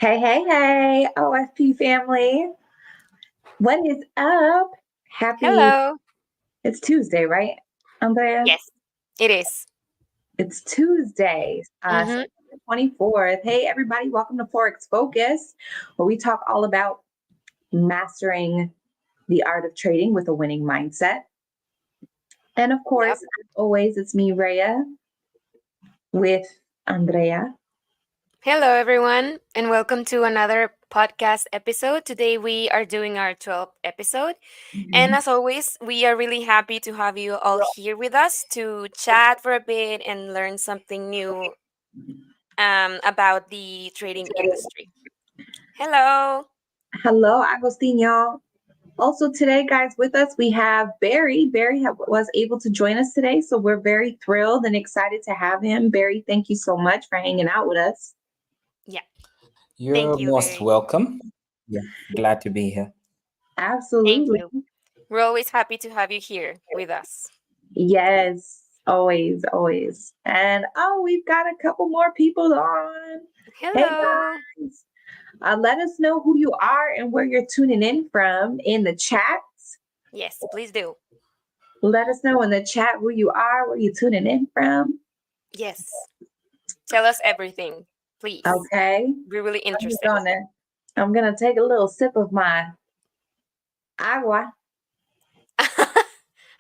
Hey, hey, hey, OFP family. What is up? Happy, Hello. it's Tuesday, right, Andrea? Yes, it is. It's Tuesday, Mm-hmm. September 24th. Hey, everybody, welcome to Forex Focus, where we talk all about mastering the art of trading with a winning mindset. And of Yep. course, as always, it's me, Rhea, with Andrea. Hello, everyone, and welcome to another podcast episode. Today, we are doing our 12th episode. And Mhm. as always, we are really happy to have you all here with us to chat for a bit and learn something new about the trading industry. Hello. Hello, Agostinho. Also today, guys, with us we have Barry. Was able to join us today, so we're very thrilled and excited to have him. Barry, thank you so much for hanging out with us. Yeah. You're Thank you, most Barry. welcome. Yeah, glad to be here. Thank Absolutely. you. We're always happy to have you here with us. Yes, always, always. And we've got a couple more people on. Hey Hello. guys, let us know who you are and where you're tuning in from in the chats. Yes, please do. Let us know in the chat who you are, where you're tuning in from. Yes. Tell us everything, please. Okay. We're really I'm interested. gonna I'm gonna take a little sip of my agua.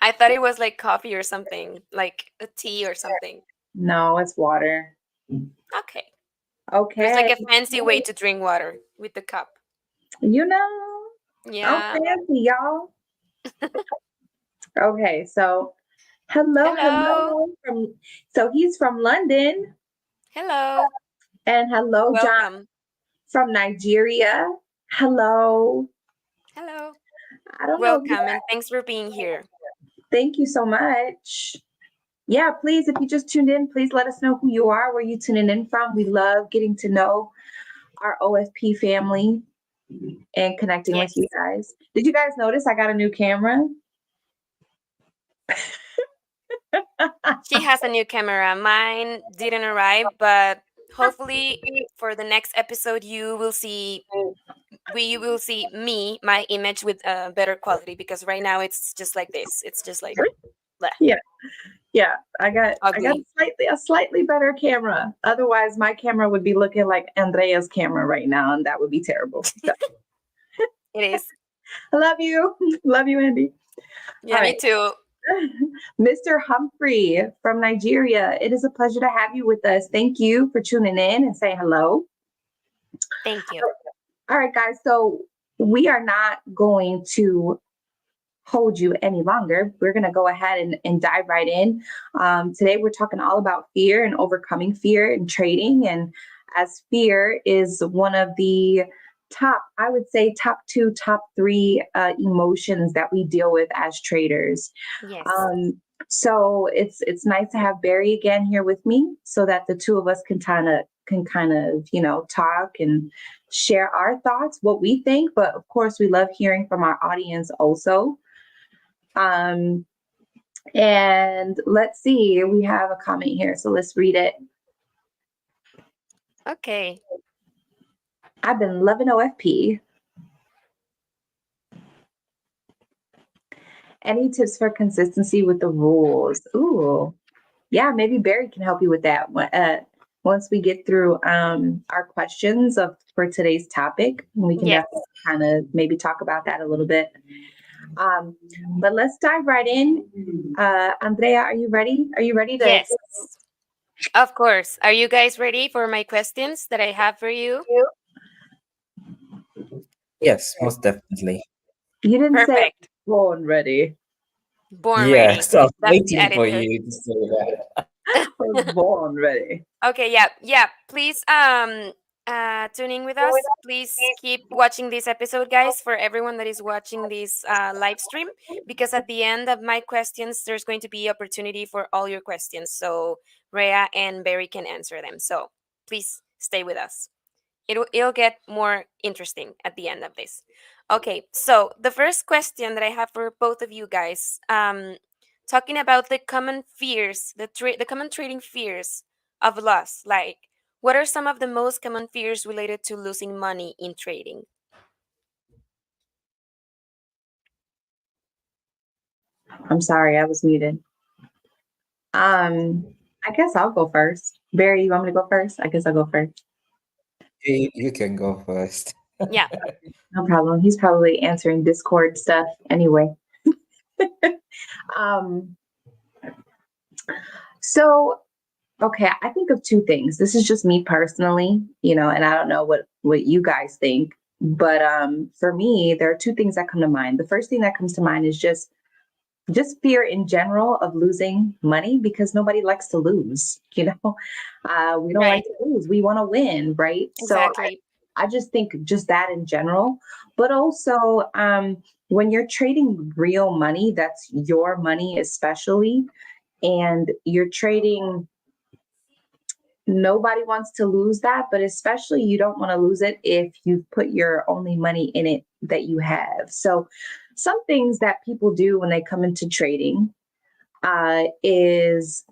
I thought it was like coffee or something, like a tea or something. No, it's water. Okay. There's Okay. like a fancy way to drink water with the cup. You know, I'm Yeah. fancy, y'all. Okay, so Hello. hello so he's from London, Hello. and hello, John Welcome. from Nigeria. Hello. Hello. I don't know if you Welcome and thanks for being here. thank you so much. Yeah, please, if you just tuned in, please let us know who you are, where you tuning in from. We love getting to know our OFP family and connecting with you Yes. guys. Did you guys notice I got a new camera? She has a new camera. Mine didn't arrive, but hopefully for the next episode you will see me, my image with better quality because right now it's just like this. It's just like bleh, Yeah, yeah. I got ugly. a slightly better camera. Otherwise, my camera would be looking like Andrea's camera right now, and that would be terrible. So, It is. I love you, love you, Andy. All Yeah, me right, too. Mr. Humphrey from Nigeria. It is a pleasure to have you with us. Thank you for tuning in and saying hello. Thank you. All right, guys. So we are not going to hold you any longer. We're going to go ahead and dive right in. Today, we're talking all about fear and overcoming fear in trading. And as fear is one of the I would say, top two, top three emotions that we deal with as traders. Yes. So it's nice to have Barry again here with me, so that the two of us can kind of talk and share our thoughts, what we think. But of course, we love hearing from our audience also. Um, and let's see, we have a comment here, so let's read it. Okay. I've been loving OFP. Any tips for consistency with the rules? Ooh, yeah, maybe Barry can help you with that once we get through our questions for today's topic. We can Yes. definitely kind of maybe talk about that a little bit. But let's dive right in. Andrea, are you ready? Are you ready to? Yes. Of course. Are you guys ready for my questions that I have for you? Yes, most definitely. You didn't say Perfect. born ready. Born ready. Yes, I was That's the waiting for attitude. you to say that. I was born ready. Okay, yeah. Yeah. Please tune in with us. Please keep watching this episode, guys, for everyone that is watching this live stream, because at the end of my questions there's going to be opportunity for all your questions. So Rhea and Barry can answer them. So please stay with us. It'll get more interesting at the end of this. Okay, so the first question that I have for both of you guys, talking about the common fears, the common trading fears of loss. Like, What are some of the most common fears related to losing money in trading? I'm sorry, I was muted. I guess I'll go first. Barry, you want me to go first? I guess I'll go first. You can go first. Yeah. No problem. He's probably answering Discord stuff anyway. um, so okay, I think of two things. This is just me personally, and I don't know what you guys think, but for me, there are two things that come to mind. The first thing that comes to mind is just fear in general of losing money because nobody likes to lose. We don't like Right. to lose. We want to win, right? So Exactly. I just think just that in general, but also when you're trading real money, that's your money especially, and you're trading. Nobody wants to lose that, but especially you don't want to lose it if you've put your only money in it that you have. So, some things that people do when they come into trading is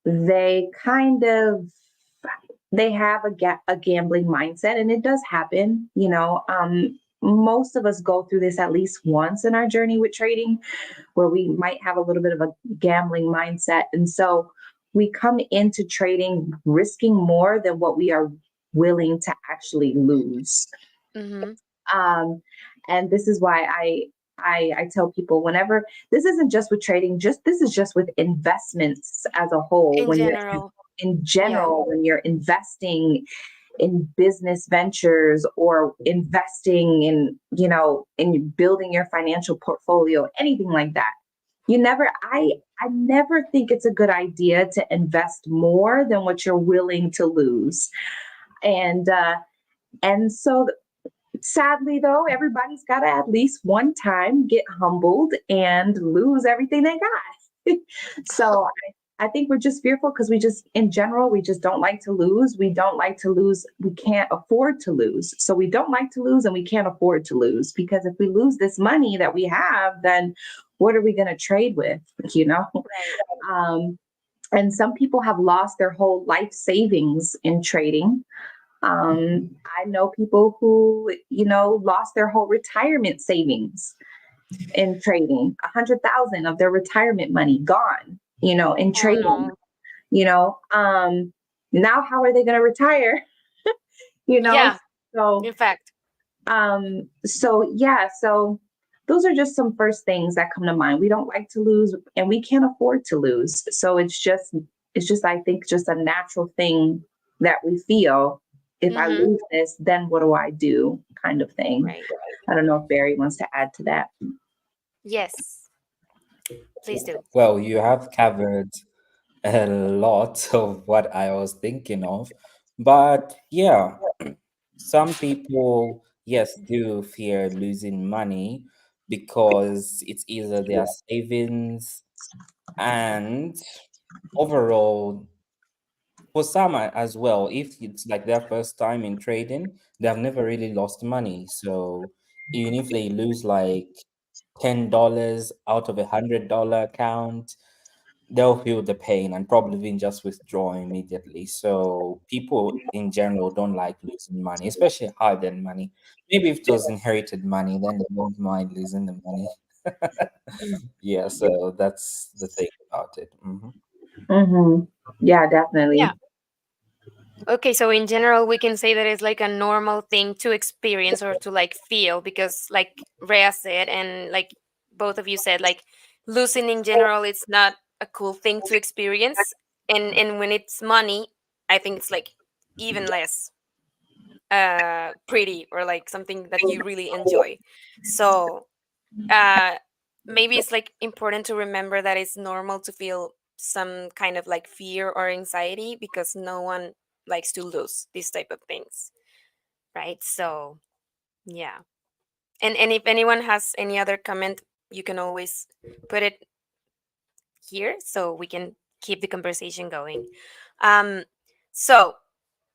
they kind of they have a gambling mindset, and it does happen. Most of us go through this at least once in our journey with trading, where we might have a little bit of a gambling mindset, and so we come into trading risking more than what we are willing to actually lose. Mm-hmm. Um, and this is why I tell people, whenever, this isn't just with trading, just this is just with investments as a whole. In When you're general. in Yeah. general, when you're investing in business ventures or investing in building your financial portfolio, anything like that, I never think it's a good idea to invest more than what you're willing to lose. And so sadly, though, everybody's got to at least one time get humbled and lose everything they got. So I think we're just fearful because in general, we just don't like to lose. We don't like to lose. We can't afford to lose. So we don't like to lose and we can't afford to lose, because if we lose this money that we have, then what are we going to trade with? You know? Right. Um, and some people have lost their whole life savings in trading. I know people who, lost their whole retirement savings in trading. 100,000 of their retirement money gone, in Oh trading. no. You know, now how are they going to retire? you know, Yeah. so In fact. so those are just some first things that come to mind. We don't like to lose, and we can't afford to lose. So it's just I think just a natural thing that we feel. If I Mm-hmm. lose this, then what do I do? Kind of thing. Right. I don't know if Barry wants to add to that. Yes. Please do. Well, you have covered a lot of what I was thinking of. But yeah, some people, yes, do fear losing money because it's either their savings and overall, for some as well, if it's like their first time in trading, they have never really lost money. So even if they lose like $10 out of $100 account, they'll feel the pain and probably even just withdraw immediately. So people in general don't like losing money, especially hard-earned money. Maybe if it was inherited money, then they won't mind losing the money. Yeah, so that's the thing about it. Mm-hmm. Yeah, definitely. Yeah. Okay, so in general, we can say that it's like a normal thing to experience or to like feel because, like Rhea said, and like both of you said, like losing in general, it's not a cool thing to experience, and when it's money, I think it's like even less pretty or like something that you really enjoy. So uh, maybe it's like important to remember that it's normal to feel some kind of like fear or anxiety because no one likes to lose these type of things, right? So yeah, and if anyone has any other comment, you can always put it here so we can keep the conversation going. um so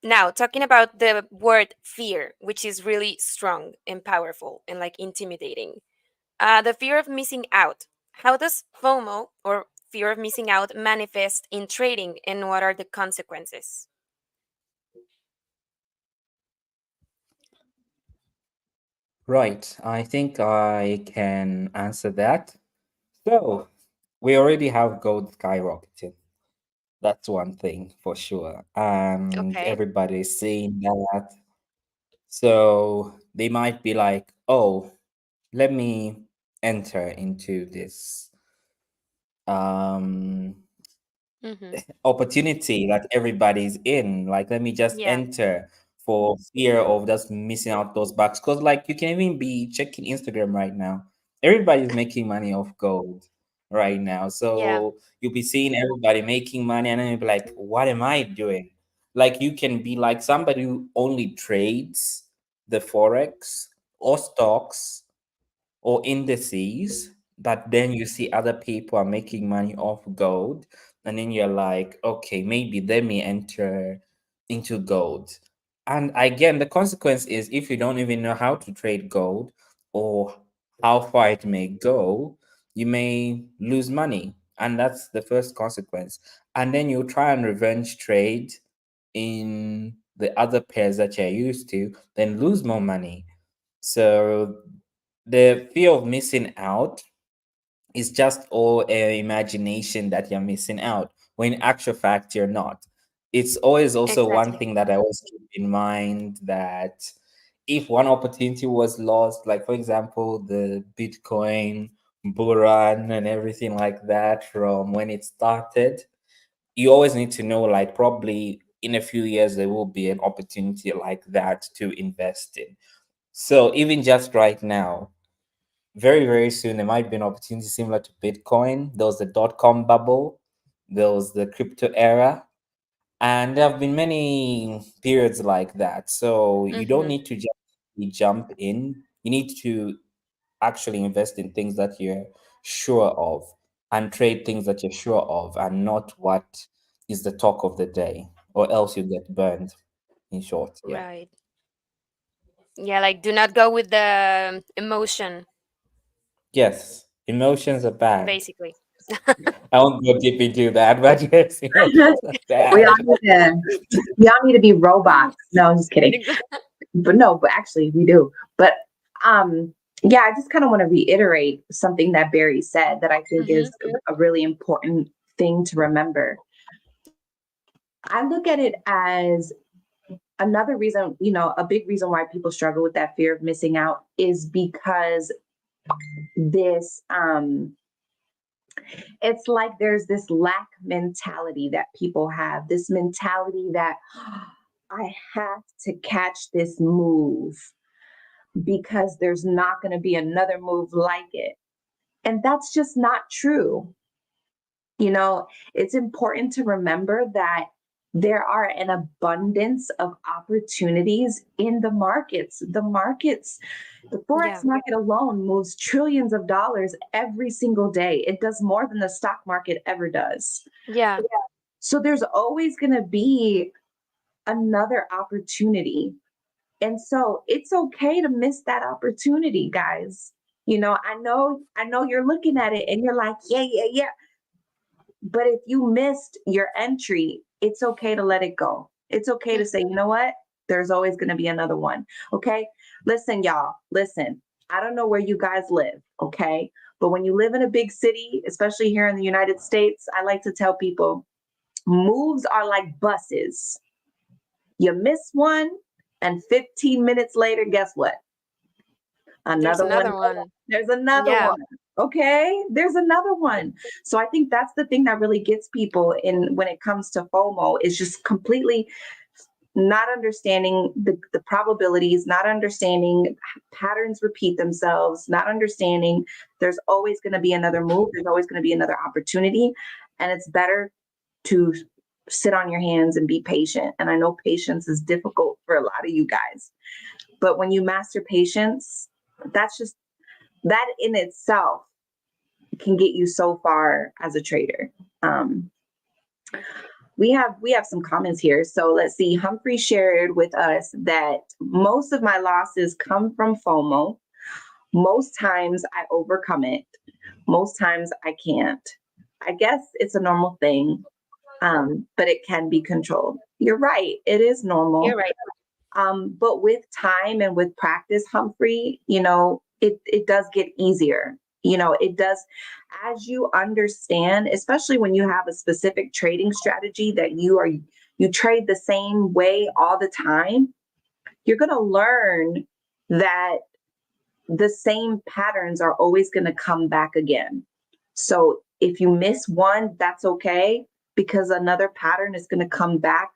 now talking about the word fear, which is really strong and powerful and like intimidating. The fear of missing out. How does FOMO or fear of missing out manifest in trading, and what are the consequences? Right. I think I can answer that. So, we already have gold skyrocketing. That's one thing for sure. And Okay. everybody's saying that. So, they might be like, oh, let me enter into this um Mm-hmm. opportunity that everybody's in. Like, let me just Yeah. enter for fear of just missing out those bucks. Because, like, you can even be checking Instagram right now. Everybody's making money off gold right now. Yeah. So you'll be seeing everybody making money, and then you'll be like, what am I doing? Like, you can be like somebody who only trades the Forex or stocks or indices, but then you see other people are making money off gold, and then you're like, okay, maybe let me enter into gold. And again, the consequence is if you don't even know how to trade gold or how far it may go, you may lose money. And that's the first consequence. And then you try and revenge trade in the other pairs that you're used to, then lose more money. So the fear of missing out is just all imagination that you're missing out, when in actual fact you're not. It's always also one Exactly. thing that I always keep in mind, that if one opportunity was lost, like for example, the Bitcoin bull run and everything like that from when it started, you always need to know, like, probably in a few years there will be an opportunity like that to invest in. So even just right now, very, very soon, there might be an opportunity similar to Bitcoin. There was the dot-com bubble, there was the crypto era, and there have been many periods like that. So you don't Mm-hmm. need to just jump in. You need to actually invest in things that you're sure of, and trade things that you're sure of, and not what is the talk of the day, or else you get burned, in short. Yeah. Right. Yeah, like do not go with the emotion, Yes, emotions are bad. basically. I won't go deep into that, but yes, emotions are we all bad. need to we all need to be robots. No, I'm just kidding. But no, but actually we do. But yeah, I just kind of want to reiterate something that Barry said that I think Mm-hmm. is a really important thing to remember. I look at it as another reason, a big reason why people struggle with that fear of missing out is because this it's like there's this lack mentality that people have, this mentality that I have to catch this move because there's not going to be another move like it. And that's just not true. You know, it's important to remember that there are an abundance of opportunities in the markets. The Forex Yeah. market alone moves trillions of dollars every single day. It does more than the stock market ever does. Yeah. So there's always going to be another opportunity. And so it's okay to miss that opportunity, guys. I know you're looking at it and you're like, yeah, yeah, yeah. But if you missed your entry, it's okay to let it go. It's okay to say, Mm-hmm. you know what? There's always going to be another one. Okay. Listen, y'all, listen. I don't know where you guys live. Okay. But when you live in a big city, especially here in the United States, I like to tell people moves are like buses. You miss one, and 15 minutes later, guess what? There's Another one. another one. There's another Yeah. one. Okay, there's another one. So I think that's the thing that really gets people in when it comes to FOMO, is just completely not understanding the probabilities, not understanding patterns repeat themselves, not understanding there's always going to be another move, there's always going to be another opportunity, and it's better to sit on your hands and be patient. And I know patience is difficult for a lot of you guys, but when you master patience, that's just that in itself can get you so far as a trader. Um, we have some comments here. So let's see. Humphrey shared with us that most of my losses come from FOMO. Most times I overcome it. Most times I can't. I guess it's a normal thing, but it can be controlled. You're right. It is You're normal. right. But with time and with practice, Humphrey, it does get easier. It does, as you understand, especially when you have a specific trading strategy that you trade the same way all the time, you're going to learn that the same patterns are always going to come back again. So if you miss one, that's okay, because another pattern is going to come back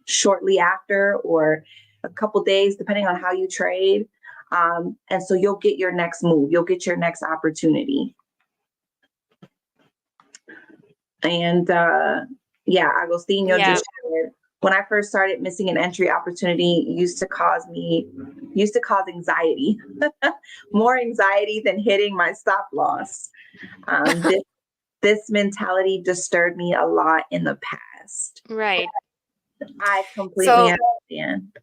shortly after, or a couple days, depending on how you trade. And so you'll get your next move, you'll get your next opportunity. And yeah, Agostinho Yeah. just shared, when I first started, missing an entry opportunity used to cause anxiety, more anxiety than hitting my stop loss. This mentality disturbed me a lot in the past. Right. I completely So understand.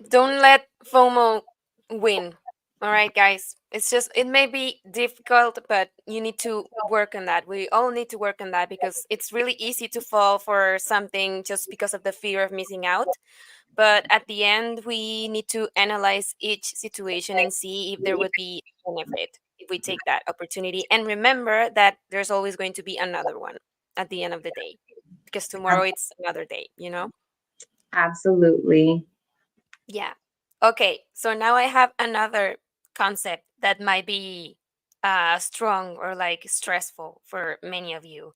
don't let FOMO win. All right, guys. It may be difficult, but you need to work on that. We all need to work on that because it's really easy to fall for something just because of the fear of missing out. But at the end, we need to analyze each situation and see if there would be benefit if we take that opportunity. And remember that there's always going to be another one at the end of the day because tomorrow it's another day, you know? Absolutely. Yeah. Okay. So now I have another concept that might be strong or like stressful for many of you.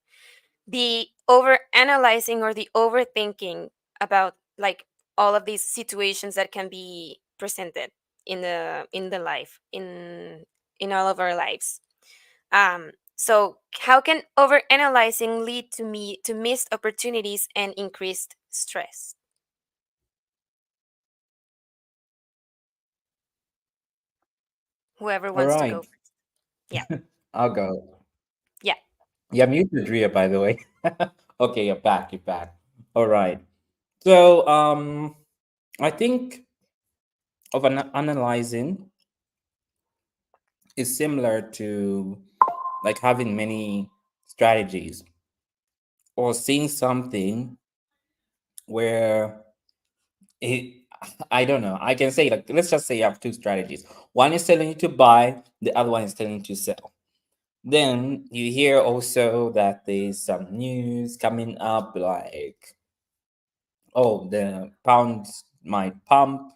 The over analyzing or the overthinking about like all of these situations that can be presented in the life in all of our lives. So how can over analyzing lead to missed opportunities and increased stress? Whoever All wants to go right, first. Yeah. I'll go. Yeah. Yeah, muted Ria, by the way. Okay, you're back. You're back. All right. So, I think of analyzing is similar to like having many strategies or seeing something where it. I don't know. I can say, like, let's just say you have two strategies. One is telling you to buy, the other one is telling you to sell. Then you hear also that there's some news coming up, like, oh, the pound might pump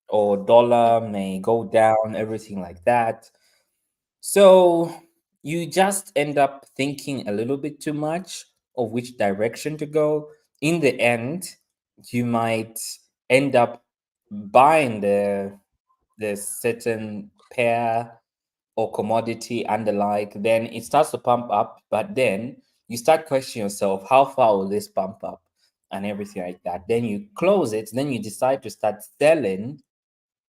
or dollar may go down, everything like that. So you just end up thinking a little bit too much of which direction to go. In the end, you might end up buying the certain pair or commodity and the like. Then it starts to pump up, but then you start questioning yourself, how far will this pump up and everything like that. Then you close it, then you decide to start selling,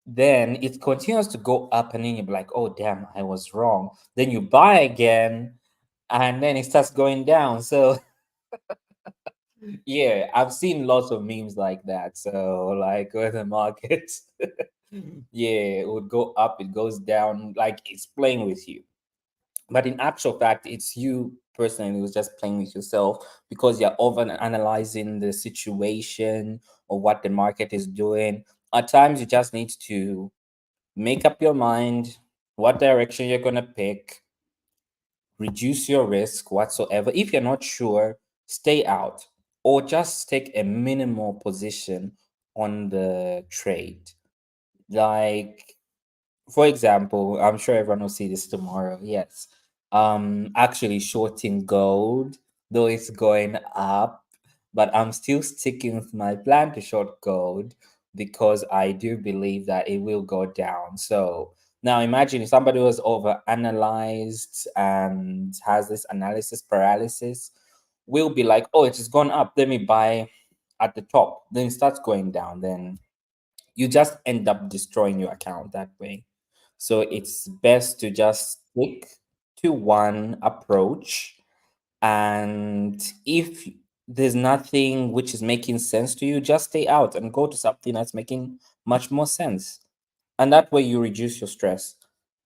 then it continues to go up, and then you're like, oh damn, I was wrong. Then you buy again, and then it starts going down. So yeah, I've seen lots of memes like that. So like where the market yeah, it would go up, it goes down, like it's playing with you. But in actual fact, it's you personally who's just playing with yourself because you're over analyzing the situation or what the market is doing. At times you just need to make up your mind what direction you're going to pick, reduce your risk whatsoever. If you're not sure, stay out or just take a minimal position on the trade. Like, for example, I'm sure everyone will see this tomorrow. Yes. Actually shorting gold, though it's going up, but I'm still sticking with my plan to short gold because I do believe that it will go down. So now imagine if somebody was over analyzed and has this analysis paralysis, will be like, oh, it has gone up. Let me buy at the top. Then it starts going down. Then you just end up destroying your account that way. So it's best to just stick to one approach. And if there's nothing which is making sense to you, just stay out and go to something that's making much more sense. And that way you reduce your stress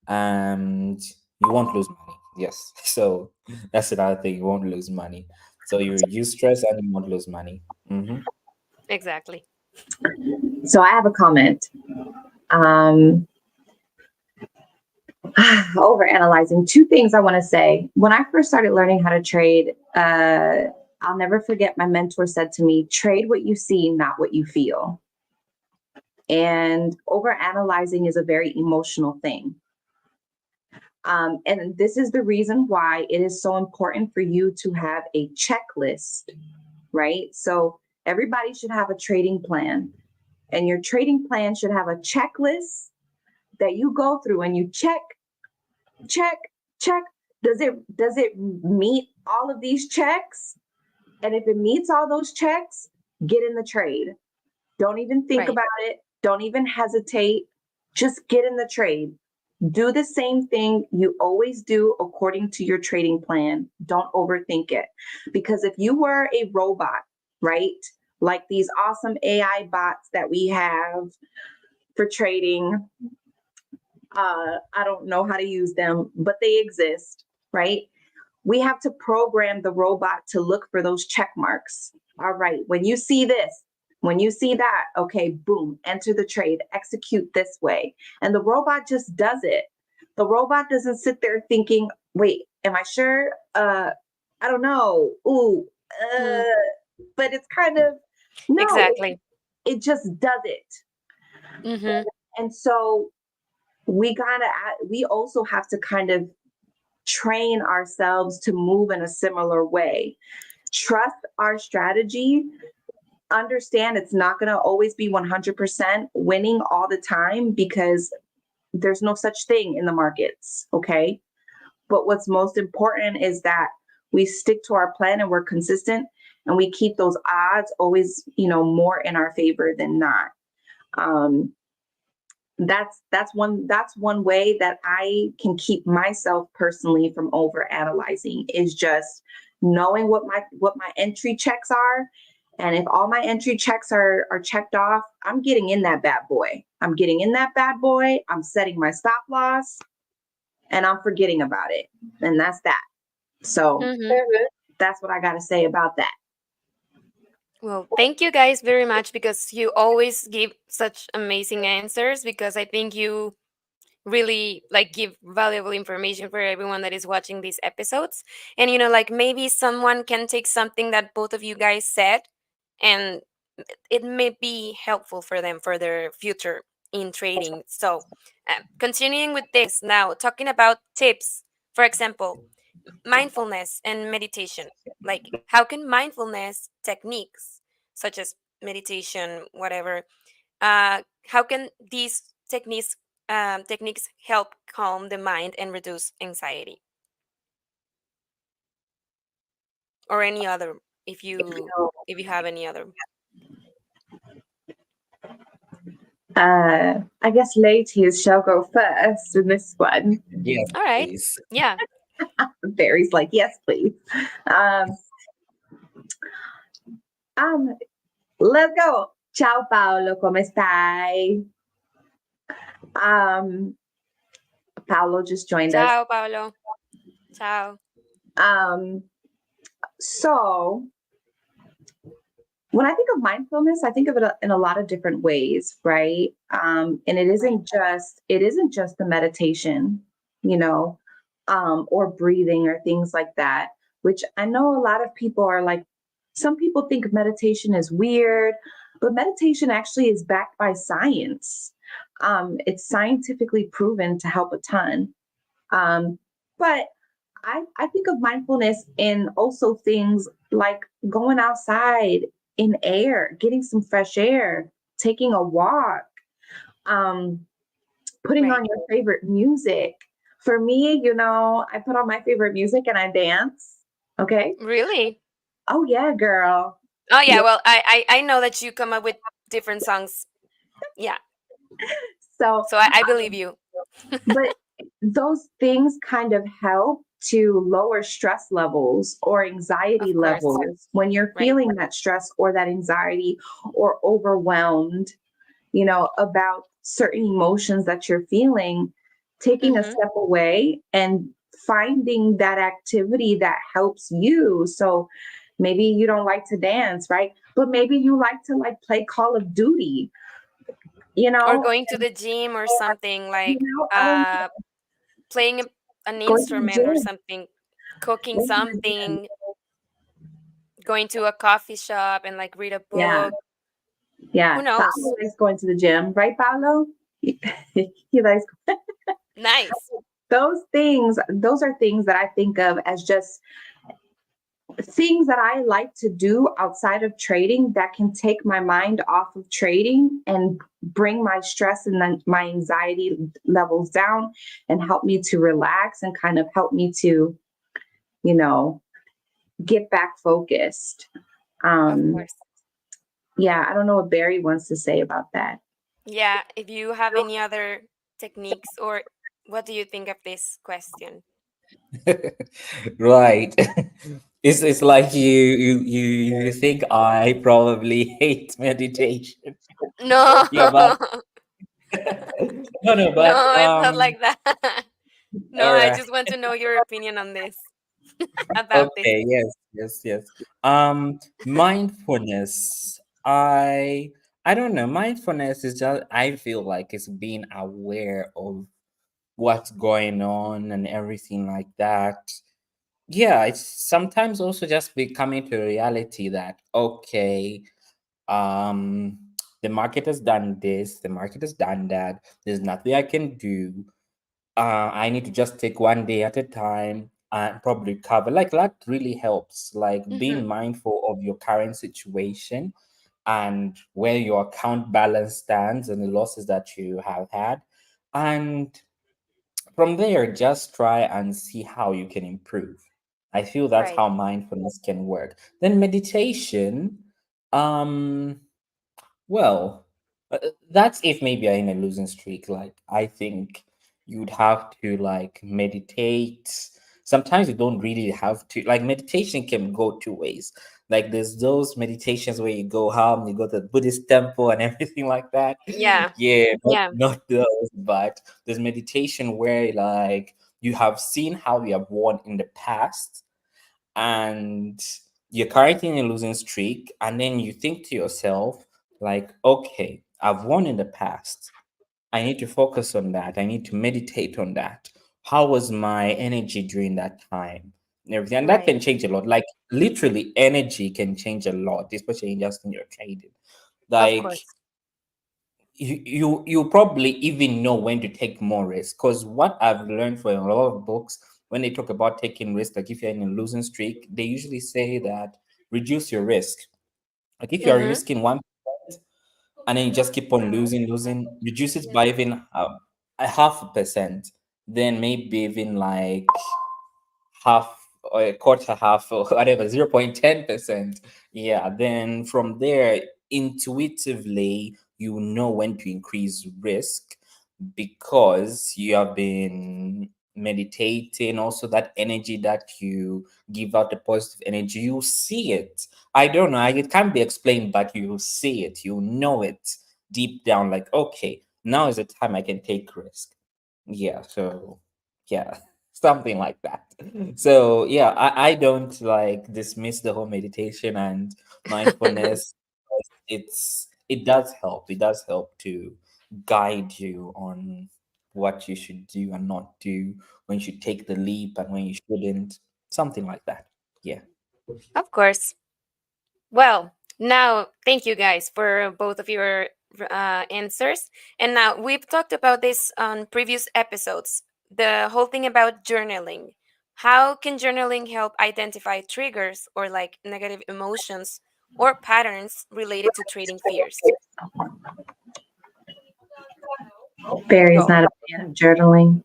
and you won't lose money. Yes. So that's another thing. You won't lose money. So you reduce stress and you won't lose money. Mm-hmm. Exactly. So I have a comment. Over analyzing. Two things I want to say. When I first started learning how to trade, I'll never forget my mentor said to me, trade what you see, not what you feel. And over analyzing is a very emotional thing. And this is the reason why it is so important for you to have a checklist, right? So everybody should have a trading plan, and your trading plan should have a checklist that you go through and you check. Does it meet all of these checks? And if it meets all those checks, get in the trade. Don't even think about it. Don't even hesitate. Just get in the trade. Do the same thing you always do according to your trading plan. Don't overthink it. Because if you were a robot, right? Like these awesome AI bots that we have for trading, I don't know how to use them, but they exist, right? We have to program the robot to look for those check marks. All right, when you see this, when you see that, okay, boom, enter the trade, execute this way. And the robot just does it. The robot doesn't sit there thinking, wait, am I sure? I don't know. Ooh, but it's kind of, no, Exactly. it just does it. Mm-hmm. And so we also have to kind of train ourselves to move in a similar way. Trust our strategy. Understand it's not going to always be 100% winning all the time, because there's no such thing in the markets, okay? But what's most important is that we stick to our plan and we're consistent, and we keep those odds always, more in our favor than not. That's one way that I can keep myself personally from over analyzing, is just knowing what my entry checks are. And if all my entry checks are checked off, I'm getting in that bad boy. I'm setting my stop loss, and I'm forgetting about it. And that's that. So that's what I got to say about that. Well, thank you guys very much, because you always give such amazing answers, because I think you really like give valuable information for everyone that is watching these episodes. And like maybe someone can take something that both of you guys said, and it may be helpful for them for their future in trading. So continuing with this now, talking about tips, for example, mindfulness and meditation. Like, how can mindfulness techniques such as meditation, whatever, how can these techniques help calm the mind and reduce anxiety? Or any other, if you have any other. I guess ladies shall go first with this one. Yes, All right. please. Yeah. Barry's like, yes, please. Let's go. Ciao, Paolo. ¿Cómo estai? Paolo just joined us. Ciao, Paolo. Ciao. So when I think of mindfulness, I think of it in a lot of different ways, right? And it isn't just the meditation, or breathing or things like that, which I know a lot of people are like, some people think meditation is weird, but meditation actually is backed by science. It's scientifically proven to help a ton. But I think of mindfulness in also things like going outside in air, getting some fresh air, taking a walk, putting on your favorite music. For me, I put on my favorite music and I dance. Okay. Really? Oh yeah, girl. Oh yeah. Well, I know that you come up with different songs. Yeah. So I believe you. but those things kind of help to lower stress levels or anxiety Of course. levels when you're Right. feeling that stress or that anxiety or overwhelmed, about certain emotions that you're feeling. Taking a step away and finding that activity that helps you. So Maybe you don't like to dance, right? But maybe you like to like play Call of Duty, you Or know? going to the gym or something You like know, I don't know, playing an going to the instrument or gym. something, cooking Going to the gym. something, going to a coffee shop and like read a Yeah, book. yeah. Who knows? Paulo likes going to the gym, right, Paulo? He likes Nice. those things. Those are things that I think of as just things that I like to do outside of trading that can take my mind off of trading and bring my stress and then my anxiety levels down and help me to relax and kind of help me to, you know, get back focused. Of Um, course. yeah, I don't know what Barry wants to say about that. Yeah, if you have any other techniques, or what do you think of this question? Right. It's like you think I probably hate meditation. No. Yeah, but no, no, but No, it's not like that. No, all I right. just want to know your opinion on this, about this. Okay, yes, yes, yes. Mindfulness. I don't know. Mindfulness is just, I feel like it's being aware of what's going on and everything like that. Yeah, it's sometimes also just becoming to reality that okay, um the market has done this, the market has done that, there's nothing I can do. I need to just take one day at a time and probably cover. Like that really helps. Like Hmm. being mindful of your current situation and where your account balance stands and the losses that you have had. And from there, just try and see how you can improve. I feel that's Right. how mindfulness can work. Then meditation, um, well, that's if maybe you're in a losing streak. Like, I think you'd have to like meditate. Sometimes you don't really have to. Like, meditation can go two ways. Like, there's those meditations where you go home, you go to the Buddhist temple and everything like that. Yeah. Yeah, Yeah. not those, but there's meditation where like you have seen how you have won in the past and you're currently in a losing streak, and then you think to yourself, like, okay, I've won in the past. I need to focus on that. I need to meditate on that. How was my energy during that time? And everything. And that Right. can change a lot. Like literally energy can change a lot, especially just in your trading. Of Like course. you probably even know when to take more risk. Because what I've learned from a lot of books, when they talk about taking risk, like if you're in a losing streak, they usually say that reduce your risk. Like if you're Mm-hmm. risking 1% and then you just keep on losing, reduce it by even a half a percent, then maybe even like half or a quarter, half or whatever, 0.10%. Yeah, then from there, intuitively, you know when to increase risk because you have been meditating. Also, that energy that you give out, the positive energy, you see it. I don't know, it can't be explained, but you see it, you know it deep down, like, okay, now is the time I can take risk. Yeah, so yeah, something like that. So yeah, I don't like dismiss the whole meditation and mindfulness. It does help. It does help to guide you on what you should do and not do, when you should take the leap and when you shouldn't, something like that. Yeah. Of course. Well, now thank you guys for both of your answers. And now we've talked about this on previous episodes. The whole thing about journaling. How can journaling help identify triggers or like negative emotions or patterns related to trading fears? Barry's Go. not a fan of journaling.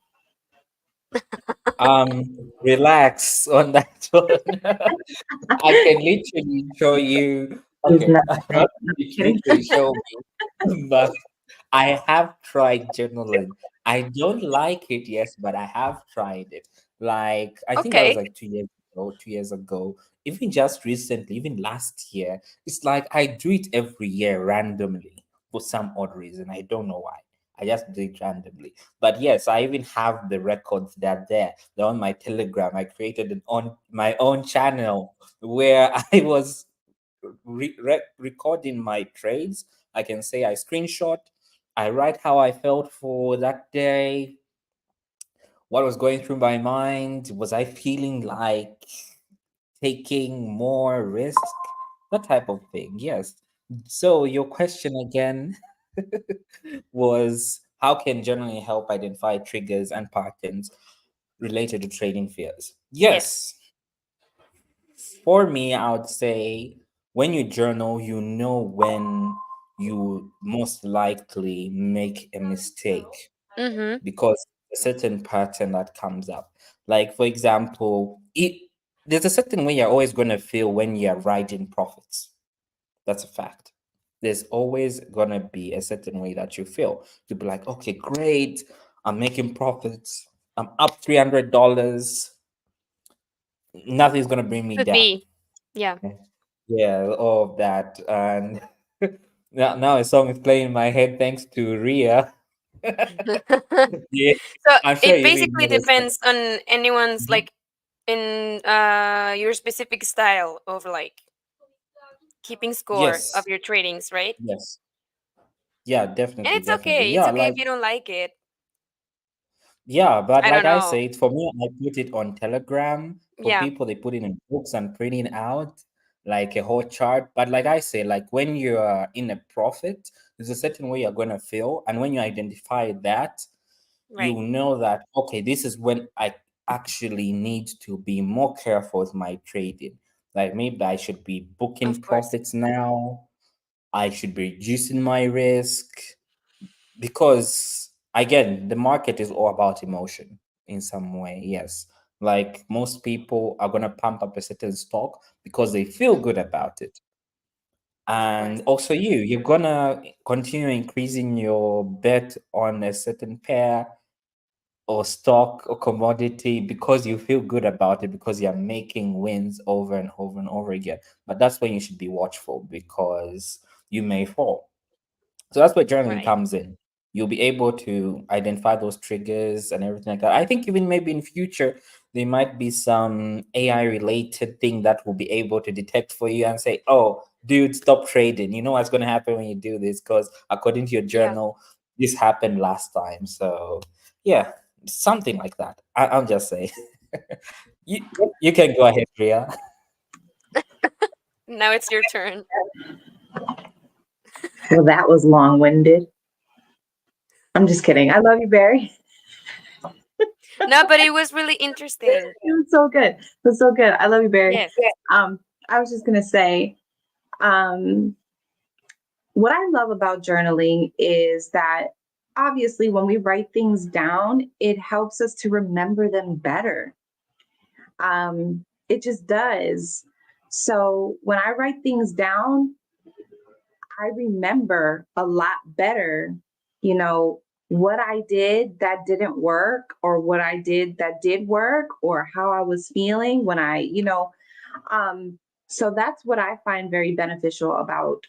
Relax on that one. I can literally show you. He's Okay, not a fan. No, you can kidding. literally show me. But I have tried journaling. I don't like it, yes, but I have tried it. Like I think that was Okay. like 2 years ago, 2 years ago. Even just recently, even last year, it's like I do it every year randomly for some odd reason. I don't know why. I just do it randomly. But yes, I even have the records that there. They're on my Telegram. I created on my own channel where I was recording my trades. I can say I screenshot, I write how I felt for that day, what was going through my mind. Was I feeling like taking more risk? That type of thing. Yes. So your question again was, how can journaling help identify triggers and patterns related to trading fears? Yes. Yes. For me, I would say when you journal, you know when you most likely make a mistake Mm-hmm. because a certain pattern that comes up. Like, for example, there's a certain way you're always going to feel when you're riding profits. That's a fact. There's always going to be a certain way that you feel. You'll be like, okay, great. I'm making profits. I'm up $300. Nothing's going to bring me Could down. be. Yeah. Yeah, all of that. And now a song is playing in my head thanks to Ria. Yeah, So I'm sure it you even basically know this song. depends on anyone's Mhm. like in your specific style of like keeping score of Yes, your tradings, right? yes. Yeah, And definitely, it's definitely. okay. It's Yeah, okay like if you don't like it. yeah, but I don't like I know. said, for me, I put it on Telegram. For Yeah, people, they put it in books and printing out like a whole chart. But like I say, like when you're in a profit, there's a certain way you're gonna feel, and when you identify that, right. you know that okay, this is when I actually need to be more careful with my trading. Like maybe I should be booking Of course. profits now. I should be reducing my risk because again, the market is all about emotion in some way. Yes, like most people are gonna pump up a certain stock because they feel Mhm. good about it, Of course. and also you're gonna continue increasing your bet on a certain pair or stock or commodity because you feel good about it because you're making wins over and over and over again. But that's when you should be watchful because you may fall. So that's where journaling Right. comes in. You'll be able to identify those triggers and everything like that. I think even maybe in future there might be some AI related thing that will be able to detect for you and say, "Oh, dude, stop trading. You know what's going to happen when you do this because according to your Yeah. journal, this happened last time." So yeah, something like that. I'm just saying. you you can go ahead, Ria. Now it's your turn. Well, that was long winded. I'm just kidding. I love you, Barry. No, but it was really interesting. It was so good. It was so good. I love you, Barry. Yes. Um, I was just gonna say, um, what I love about journaling is that obviously when we write things down, it helps us to remember them better. It just does. So when I write things down, I remember a lot better, you know, what I did that didn't work or what I did that did work or how I was feeling when um so that's what I find very beneficial about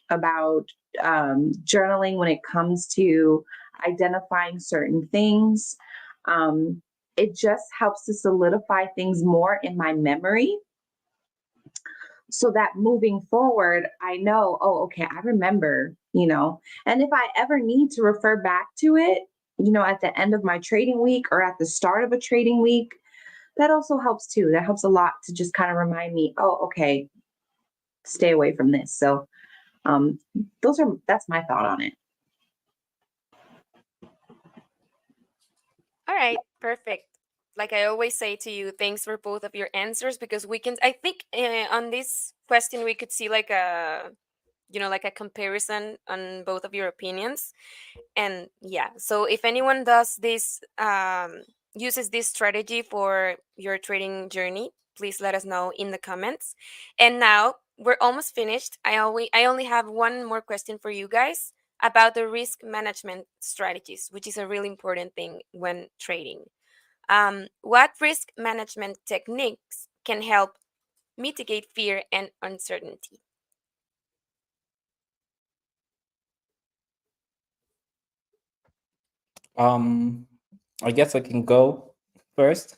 journaling when it comes to identifying certain things. It just helps to solidify things more in my memory so that moving forward, I know, oh, okay, I remember. And if I ever need to refer back to it, at the end of my trading week or at the start of a trading week, that also helps too. That helps a lot to just kind of remind me, oh, okay, stay away from this. So, um, that's my thought on it. All right. Perfect. Like I always say to you, thanks for both of your answers because we can. I think on this question we could see like like a comparison on both of your opinions. And yeah, so if anyone does this uses this strategy for your trading journey, please let us know in the comments. And now we're almost finished. I only have one more question for you guys about the risk management strategies, which is a really important thing when trading. What risk management techniques can help mitigate fear and uncertainty? Um, I guess I can go first.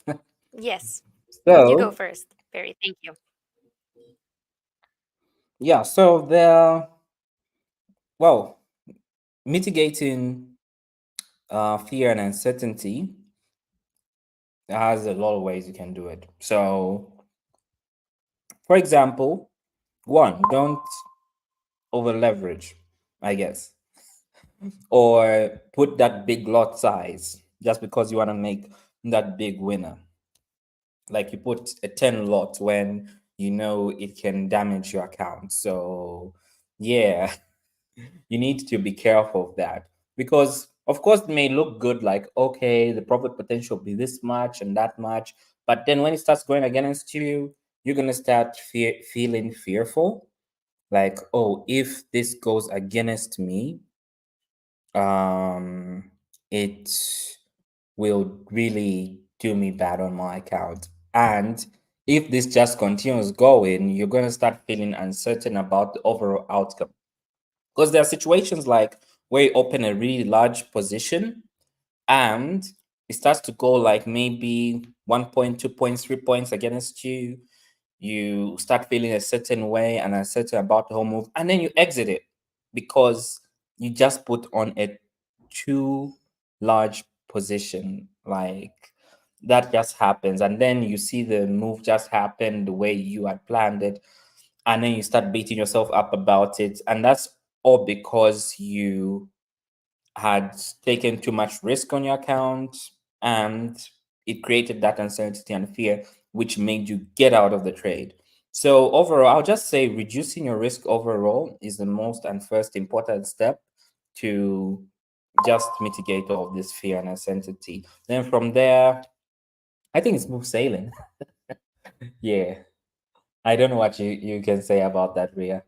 Yes, you go So, first. Very, thank you. yeah, so well, mitigating fear and uncertainty has a lot of ways you can do it. So, for example, one, don't over leverage, I guess, or put that big lot size just because you want to make that big winner. Like you put a 10 lot when you know it can damage your account. So, yeah, you need to be careful of that because, of course, it may look good like, okay, the profit potential be this much and that much. But then when it starts going against you, you're going to start feeling fearful. Like, oh, if this goes against me, um, it will really do me bad on my account. And if this just continues going, you're going to start feeling uncertain about the overall outcome. Because there are situations like where you open a really large position and it starts to go like maybe 1 point, 2 points, 3 points against you. You start feeling a certain way and uncertain about the whole move, and then you exit it because you just put on a too large position. Like that just happens, and then you see the move just happen the way you had planned it, and then you start beating yourself up about it, and that's all because you had taken too much risk on your account and it created that uncertainty and fear which made you get out of the trade. So overall, I'll just say reducing your risk overall is the most and first important step to just mitigate all of this fear and uncertainty. Then from there, I think it's smooth sailing. Yeah. I don't know what you can say about that, Ria.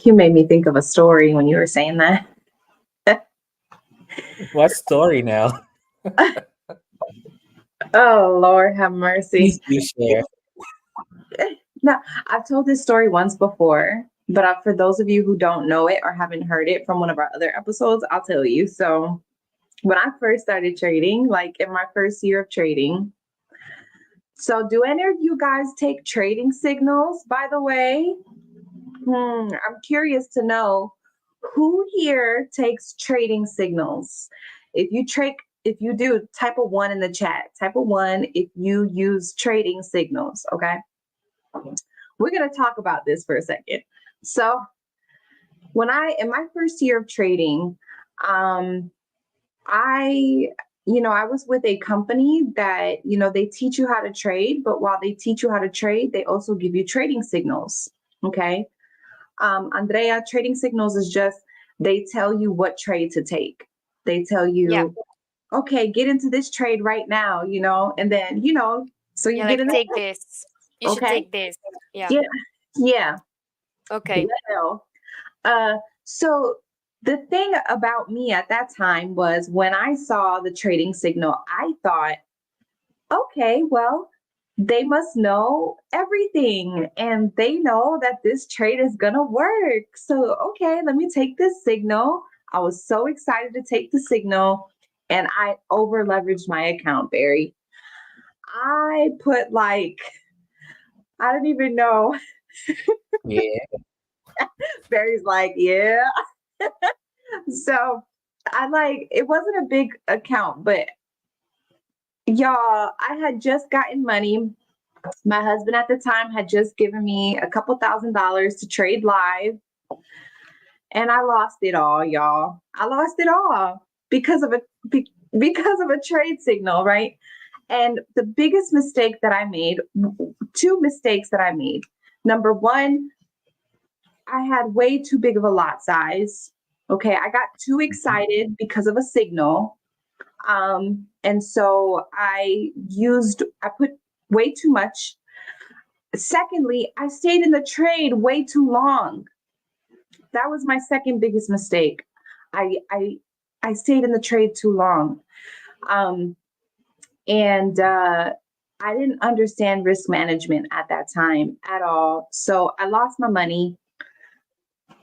You made me think of a story when you were saying that. What story now? Oh, Lord have mercy. Please do share. Now, I've told this story once before, but for those of you who don't know it or haven't heard it from one of our other episodes, I'll tell you. So, when I first started trading, like in my first year of trading, so do any of you guys take trading signals, by the way? I'm curious to know who here takes trading signals. If you do, type a one in the chat. Type a one if you use trading signals. Okay. We're gonna talk about this for a second. So in my first year of trading, I I was with a company that, they teach you how to trade, but while they teach you how to trade, they also give you trading signals. Okay. Andrea, trading signals is just they tell you what trade to take. They tell Yeah, you, okay, get into this trade right now, and then, so you yeah, get like in take the this. You should okay. take this. Yeah. Yeah, yeah. Okay. Well, so the thing about me at that time was when I saw the trading signal, I thought, okay, well, they must know everything and they know that this trade is going to work. So, okay, let me take this signal. I was so excited to take the signal and I over leveraged my account, Barry. I put like, I don't even know. Yeah. Barry's like, yeah. So it wasn't a big account, but y'all, I had just gotten money. My husband at the time had just given me a couple $1,000s to trade live, and I lost it all, y'all. I lost it all because of because of a trade signal, right? And the biggest mistake that I made, two mistakes that I made. Number one, I had way too big of a lot size. Okay, I got too excited because of a signal. And so I put way too much. Secondly, I stayed in the trade way too long. That was my second biggest mistake. I I I stayed in the trade too long. Um, and I didn't understand risk management at that time at all. So I lost my money.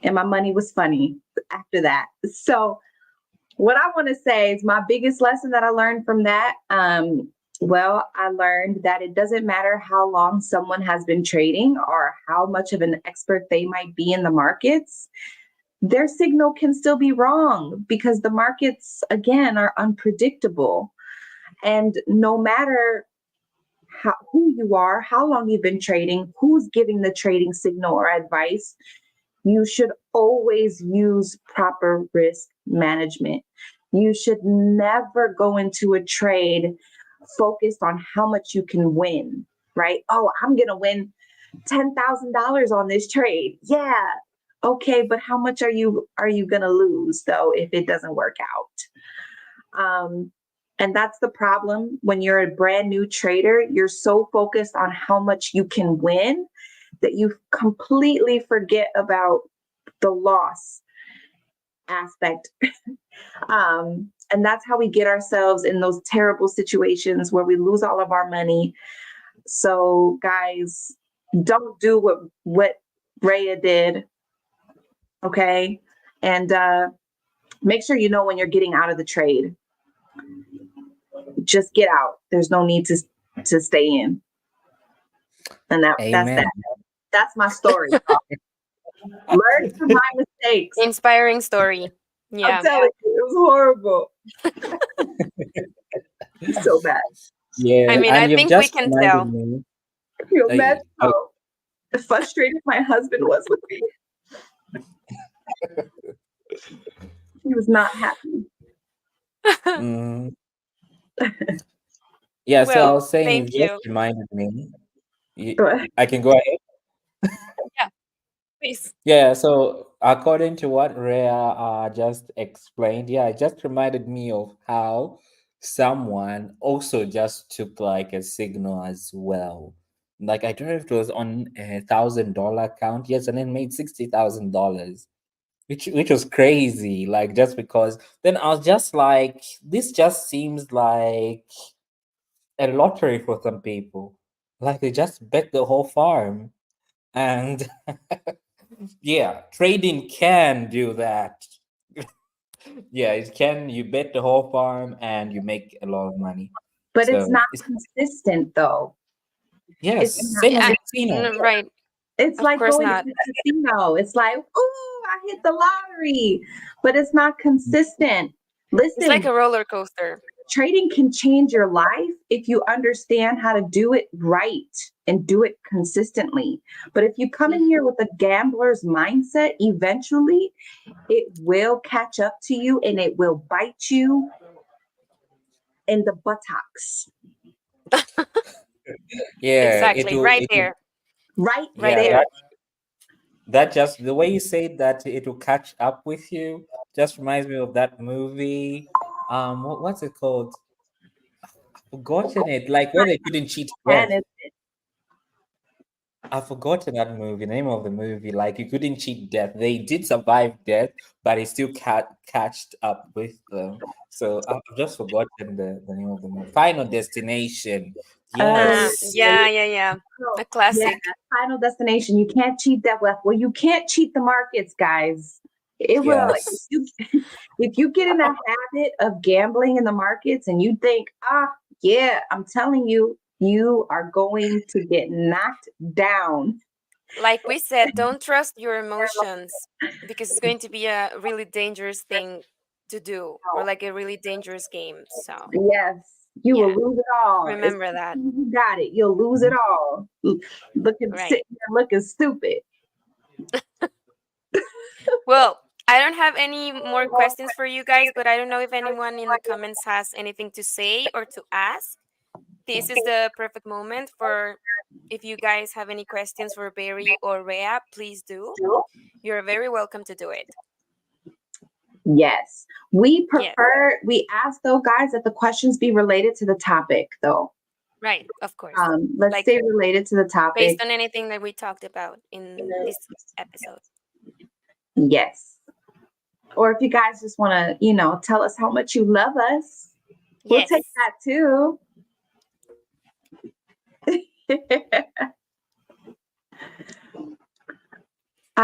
and my money was funny after that. So what I want to say is my biggest lesson that I learned from that. Well, I learned that it doesn't matter how long someone has been trading or how much of an expert they might be in the markets. Their signal can still be wrong because the markets, again, are unpredictable. And no matter who you are, how long you've been trading, who's giving the trading signal or advice, you should always use proper risk management. You should never go into a trade focused on how much you can win, right? Oh, I'm going to win $10,000 on this trade. Yeah. Okay, but how much are you going to lose though if it doesn't work out? And that's the problem when you're a brand new trader. You're so focused on how much you can win that you completely forget about the loss aspect. And that's how we get ourselves in those terrible situations where we lose all of our money. So guys, don't do what Rhea did. Okay. And make sure you know when you're getting out of the trade. Just get out. There's no need to stay in. And Amen. that's my story. Learn from my mistakes. Inspiring story. Yeah. I'm telling you, it was horrible. So bad. Yeah, I mean, and I you've think we just can reminded tell. me. You imagine Oh, how frustrated my husband was with me. He was not happy. mm, yeah, so I Well, was saying thank you've just you. reminded me. But I can go ahead. Yeah, please. Yeah, so according to what Rhea just explained, yeah, it just reminded me of how someone also just took like a signal as well. Like I don't know if it was on $1,000 account, yes, and then made $60,000, which was crazy. Like just because then I was just like, this just seems like a lottery for some people. Like they just bet the whole farm. And yeah, trading can do that. Yeah, it can. You bet the whole farm and you make a lot of money. it's So not consistent though. yes, It's not. same as Yeah, a casino. right. It's Of like course going to not. the casino. It's like, ooh, I hit the lottery, but it's not consistent. It's like Listen, a roller coaster. trading can change your life if you understand how to do it right and do it consistently. But if you come in here with a gambler's mindset, eventually it will catch up to you and it will bite you in the buttocks. Yeah, it Exactly. will. Right It will. there. Right Right Yeah, there. there. that just the way you say that it will catch up with you just reminds me of that movie. What's it called? Forgotten it. Like where they couldn't cheat And death. I've forgotten that movie, the name of the movie. Like you couldn't cheat death. They did survive death, but it still catched up with them. So I've just forgotten the name of the movie. Final Destination. oh, Yes. Yeah. A yeah, classic. Final Destination. You can't cheat that with. Well, you can't cheat the markets, guys. It will. Yes. If you get in a habit of gambling in the markets and you think, yeah, I'm telling you, you are going to get knocked down. Like we said, don't trust your emotions because it's going to be a really dangerous thing to do or like a really dangerous game. So, Yes, you will yeah, lose it all. As remember that. soon as you got it, you'll lose it all. Looking Right. sitting there looking stupid. Well, I don't have any more questions for you guys, but I don't know if anyone in the comments has anything to say or to ask. This is the perfect moment for if you guys have any questions for Barry or Rhea, please do. You're very welcome to do it. Yes. We Yes, ask though, guys, that the questions be related to the topic though. right, of course. Let's Like stay related to the topic. based on anything that we talked about in this episode. Yes. Or if you guys just want to, tell us how much you love us, we'll Yes. take that too.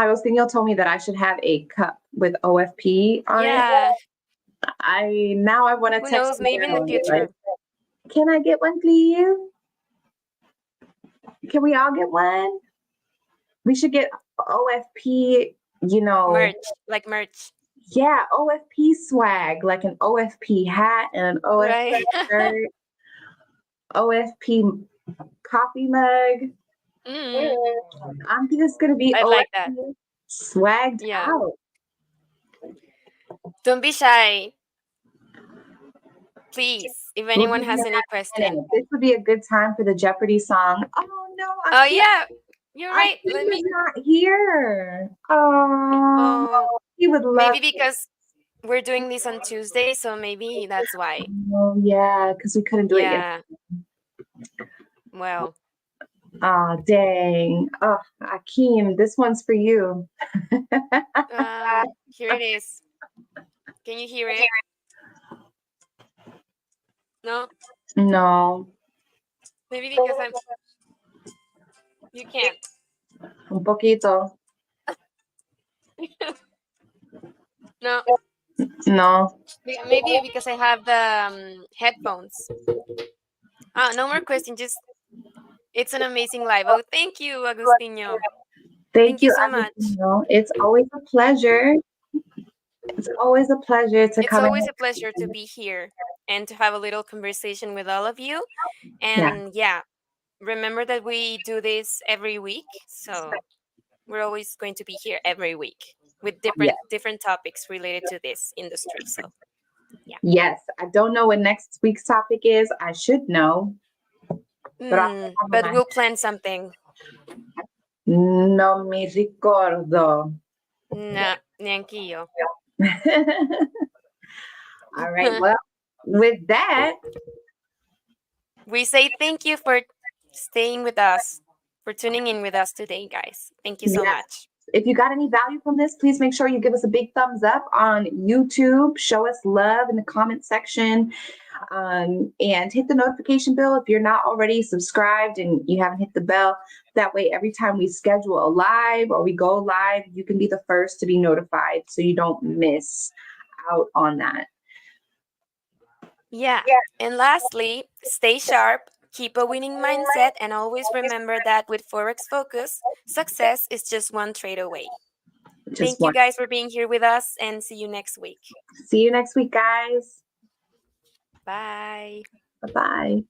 Agostinho told me that I should have a cup with OFP on it. Yeah. I want to Who text knows? Maybe in the him, future. can I get one, please? Can we all get one? We should get OFP, Merch. Like merch. yeah, OFP swag, like an OFP hat and an OFP Right. shirt, OFP coffee mug. Mm, I'm just gonna be I like that. OFP swagged Yeah. out. Don't be shy. Please, if We'll anyone give you has any a minute. question. This would be a good time for the Jeopardy song. Oh no, Oh yeah, you're right. Let me. Akina's not here. Oh, Oh, he would love maybe it. because we're doing this on Tuesday, so maybe that's why. Oh yeah, because we couldn't do it yet. Yeah. Well. Oh dang. Oh, Akeem, this one's for you. Here it is. Can you hear it? No. No, Maybe because I'm. You can't. un poquito. No. No. Maybe because I have the headphones. No more question. Just it's an amazing live. Oh, thank you, Agustinho. Thank Thank you you, so much. Agostino. It's always a pleasure. It's always a pleasure to It's come always in. a pleasure to be here and to have a little conversation with all of you. Yeah. And yeah, remember that we do this every week. So we're always going to be here every week with different topics related to this industry. So Yes, I don't know what next week's topic is. I should know, but off the top of but my we'll plan something. no me ricordo. Nah, neanche io. All right. Well, with that, We say thank you for staying with us, for tuning in with us today, guys. Thank you so yes. much. If you got any value from this, please make sure you give us a big thumbs up on YouTube. Show us love in the comment section. And hit the notification bell if you're not already subscribed and you haven't hit the bell. That way, every time we schedule a live or we go live, you can be the first to be notified so you don't miss out on that. Yeah. And lastly, stay sharp, keep a winning mindset, and always remember that with Forex Focus, success is just one trade away. Thank you guys for being here with us, and see you next week. See you next week, guys. Bye. Bye-bye.